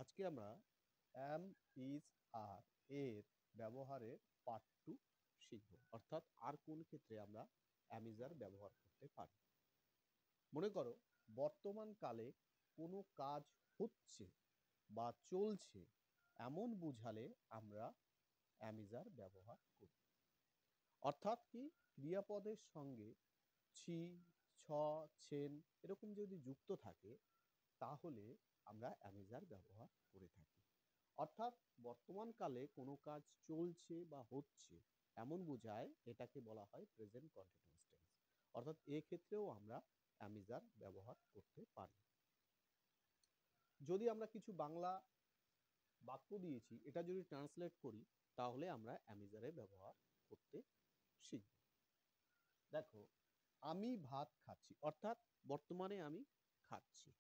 আজকে আমরা am, is, are এর ব্যবহারের পার্ট 2 শিখব। অর্থাৎ আর কোন ক্ষেত্রে আমরা am, is, are ব্যবহার করতে পারি। মনে করো বর্তমান কালে কোনো কাজ হচ্ছে বা চলছে এমন বুঝালে আমরা am, is, are ব্যবহার করি। অর্থাৎ কি ক্রিয়াপদের সঙ্গে ছি, ছ, ছেন এরকম যদি যুক্ত থাকে তাহলে আমরা am, is, are ব্যবহার করে থাকি। অর্থাৎ বর্তমান কালে কোনো কাজ চলছে বা হচ্ছে এমন বোঝায় এটাকে বলা হয় প্রেজেন্ট কন্টিনিউয়াস টেন্স। অর্থাৎ এক্ষেত্রেও আমরা am, is, are ব্যবহার করতে পারি। যদি আমরা কিছু বাংলা বাক্য দিয়েছি এটা যদি ট্রান্সলেট করি তাহলে আমরা am, is, are ব্যবহার করতে শিখব। দেখো আমি ভাত খাচ্ছি, অর্থাৎ বর্তমানে আমি খাচ্ছি।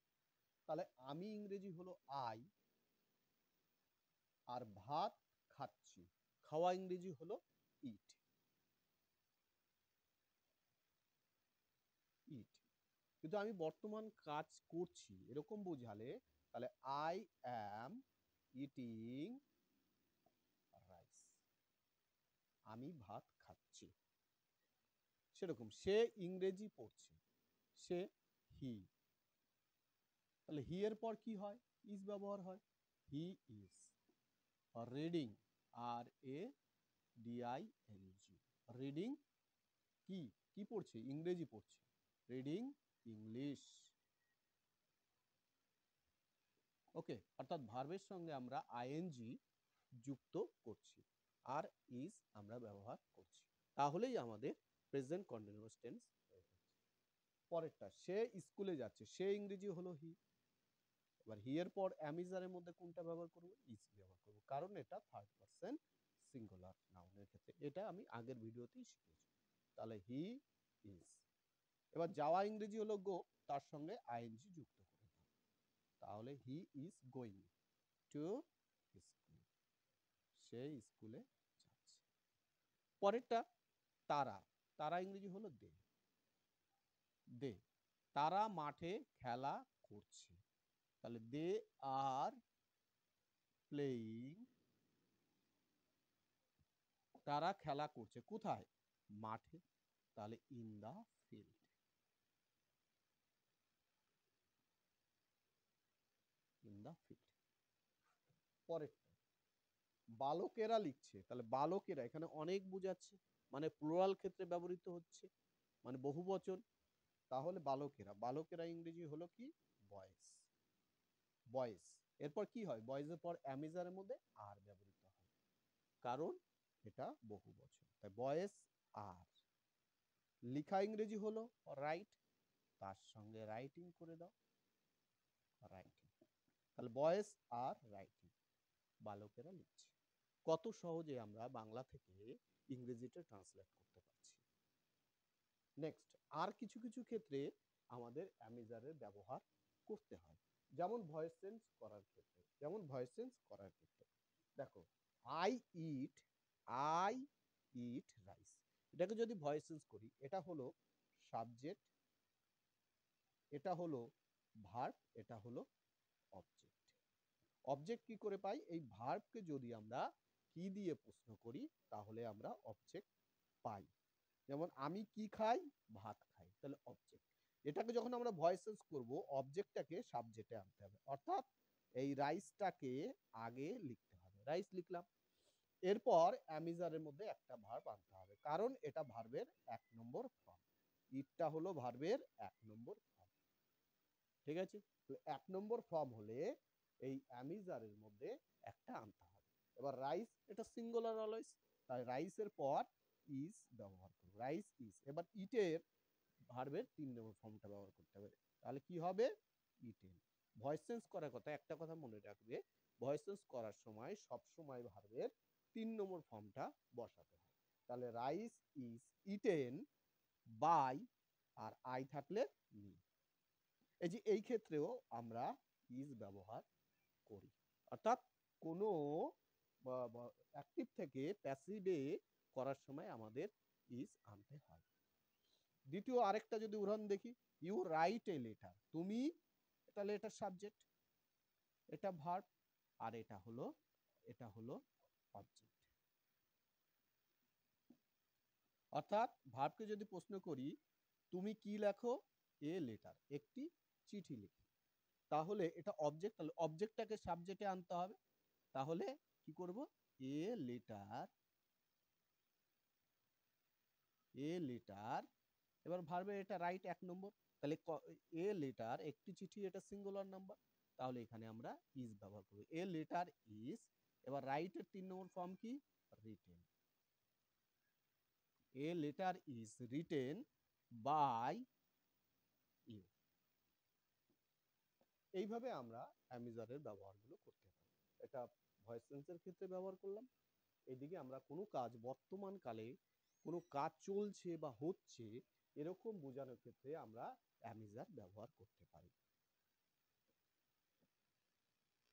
তাহলে আমি ইংরেজি হলো আই, আর ভাত খাচ্ছি খাওয়া ইংরেজি হলো ইট। ইট কিন্তু আমি বর্তমান কাজ করছি এরকম বোঝালে তাহলে আই অ্যাম ইটিং রাইস, আমি ভাত খাচ্ছি। সেরকম সে ইংরেজি পড়ছে, সে হি। তাহলে হি এর পর কি হয়? ইজ ব্যবহার হয়। He is reading, R E D I N G, reading কি কি পড়ছে? ইংরেজি পড়ছে, রিডিং ইংলিশ। ওকে, অর্থাৎ ভার্বের সঙ্গে আমরা আইএনজি যুক্ত করছি আর ইজ আমরা ব্যবহার করছি, তাহলেই আমাদের প্রেজেন্ট কন্টিনিউয়াস টেন্স হয়ে যাচ্ছে। পরেরটা সে স্কুলে যাচ্ছে, সে ইংরেজি হলো হি। এবার হি এর পর am, is, are এর মধ্যে কোনটা ব্যবহার করব? ইজ ব্যবহার করব, কারণ এটা থার্ড পারসন সিঙ্গুলার নাউনের ক্ষেত্রে। এটা আমি আগের ভিডিওতেই শিখেছি। তাহলে হি ইজ। এবার যাওয়া ইংরেজি হলো গো, তার সঙ্গে আইএনজি যুক্ত করে দাও, তাহলে he is going to school, সে স্কুলে যাচ্ছে। পরেরটা তারা, তারা ইংরেজি হলো দে। দে, তারা মাঠে খেলা করছে, তাহলে দে আর প্লেয়িং, তারা খেলা করছে কোথায়? মাঠে, তাহলে in the field. In the field. পরেরটা বালকেরা লিখছে, তাহলে বালকেরা এখানে অনেক বোঝাচ্ছে, মানে প্লুরাল ক্ষেত্রে ব্যবহৃত হচ্ছে, মানে বহু বচন। তাহলে বালকেরা, বালকেরা ইংরেজি হলো কি? বয়েজ। বয়েজ এরপর কি হয়? বয়েজের পর am, is, are এর মধ্যে আর ব্যবহৃত হয়, কারণ এটা বহু বচন, তাই বয়েজ আর। লিখা ইংরেজি হলো রাইট, তার সঙ্গে রাইটিং করে দাও, রাইটিং। তাহলে বয়েজ আর রাইটিং, বালকেরা লিখছে। কত সহজে আমরা বাংলা থেকে ইংরেজিতে ট্রান্সলেট করতে পারছি। নেক্সট, আর কিছু কিছু ক্ষেত্রে আমাদের am, is, are এর ব্যবহার করতে হয়, যেমন ভয়েস চেঞ্জ করার ক্ষেত্রে। যেমন ভয়েস চেঞ্জ করার ক্ষেত্রে দেখো I eat, I eat rice, এটাকে যদি ভয়েস চেঞ্জ করি, এটা হলো সাবজেক্ট, এটা হলো ভার্ব, এটা হলো অবজেক্ট। অবজেক্ট কি করে পাই? এই ভার্বকে যদি আমরা কি দিয়ে প্রশ্ন করি তাহলে আমরা অবজেক্ট পাই। যেমন আমি কি খাই? ভাত খাই, তাহলে অবজেক্ট। এটাকে যখন আমরা ভয়েস চেঞ্জ করব, অবজেক্টটাকে সাবজেক্টে আনতে হবে, অর্থাৎ এই রাইসটাকে আগে লিখতে হবে, রাইস লিখলাম। এরপর am, is, are এর মধ্যে একটা ভার্ব আনতে হবে, কারণ এটা ভার্বের 1 নম্বর ফর্ম। ইটটা হলো ভার্বের 1 নম্বর ফর্ম, ঠিক আছে? তো 1 নম্বর ফর্ম হলে এই am, is, are এর মধ্যে একটা আনতে হবে। এবার রাইস, এটা সিঙ্গুলার অলওয়েজ, তাই রাইসের পর ইজ ব্যবহার করব, রাইস ইজ। এবার ইটের ভার্বের 3 নম্বর ফর্মটা ব্যবহার করতে হবে, তাহলে কি হবে? ইটেন। ভয়েস চেঞ্জ করার কথা একটা কথা মনে রাখবে, ভয়েস চেঞ্জ করার সময় সব সময় ভার্বের 3 নম্বর ফর্মটা বসাতে হয়। তাহলে রাইস ইজ ইটেন বাই, আর আই থাকলে মি। এই যে এই ক্ষেত্রেও আমরা ইজ ব্যবহার করি, অর্থাৎ কোনো অ্যাক্টিভ থেকে প্যাসিভে করার সময় আমাদের ইজ আনতে হয়। দ্বিতীয় আরেকটা যদি উদাহরণ দেখি, ইউ রাইট এ লেটার, তুমি, এটা লেটার সাবজেক্ট, এটা ভার্ব, আর এটা হলো অবজেক্ট। অর্থাৎ ভার্বকে যদি প্রশ্ন করি তুমি কি লেখো, এ লেটার, একটি চিঠি লিখি, তাহলে এটা অবজেক্ট, তাহলে অবজেক্টটাকে সাবজেক্টে আনতে হবে। তাহলে কি করব, এ লেটার, এবার ভার্বে এটা রাইট 1 নম্বর, তাহলে এ লেটার একটি চিঠি, এটা সিঙ্গুলার নাম্বার, তাহলে এখানে আমরা ইজ ব্যবহার করব। এ লেটার ইজ, এবার রাইটের 3 নম্বর ফর্ম কি, written. A letter is written by you. এইভাবে আমরা অ্যামিজারের ব্যবহারগুলো করতে পারি। এটা ভয়েস সেন্সের ক্ষেত্রে ব্যবহার করলাম। এদিকে আমরা কোনো কাজ, বর্তমান কালে কোনো কাজ চলছে বা হচ্ছে এরকম বোঝানোর ক্ষেত্রে আমরা অ্যামিজার ব্যবহার করতে পারি।